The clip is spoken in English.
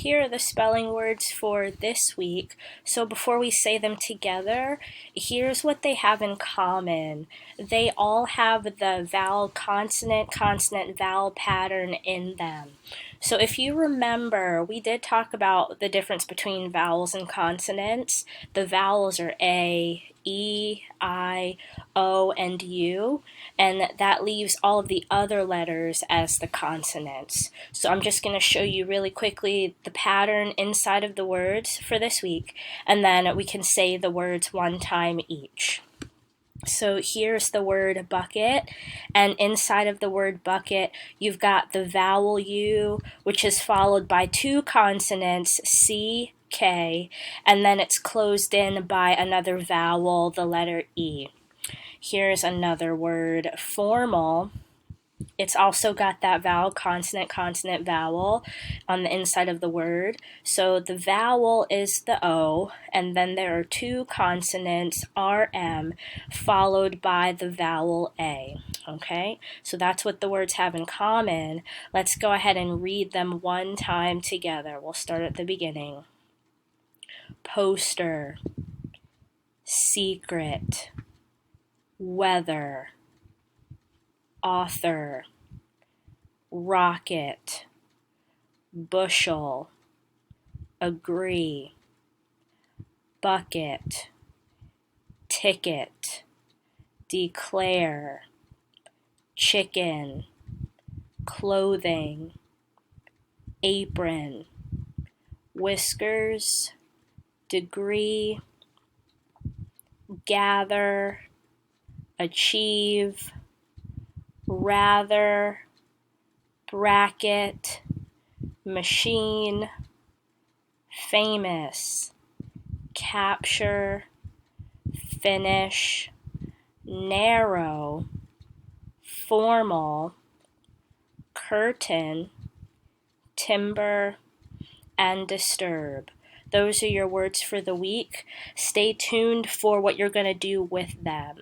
Here are the spelling words for this week. So before we say them together, here's what they have in common. They all have the vowel consonant, consonant vowel pattern in them. So if you remember, we did talk about the difference between vowels and consonants. The vowels are A, E, I, O, and U, and that leaves all of the other letters as the consonants. So I'm just going to show you really quickly the pattern inside of the words for this week, and then we can say the words one time each. So here's the word bucket, and inside of the word bucket, you've got the vowel U, which is followed by two consonants, C, K, and then it's closed in by another vowel, the letter E. Here's another word, formal. It's also got that vowel, consonant, consonant, vowel on the inside of the word. So the vowel is the O, and then there are two consonants, RM, followed by the vowel A. Okay, so that's what the words have in common. Let's go ahead and read them one time together. We'll start at the beginning. Poster, secret, weather, author, rocket, bushel, agree, bucket, ticket, declare, chicken, clothing, apron, whiskers, degree, gather, achieve, rather, bracket, machine, famous, capture, finish, narrow, formal, curtain, timber, and disturb. Those are your words for the week. Stay tuned for what you're going to do with them.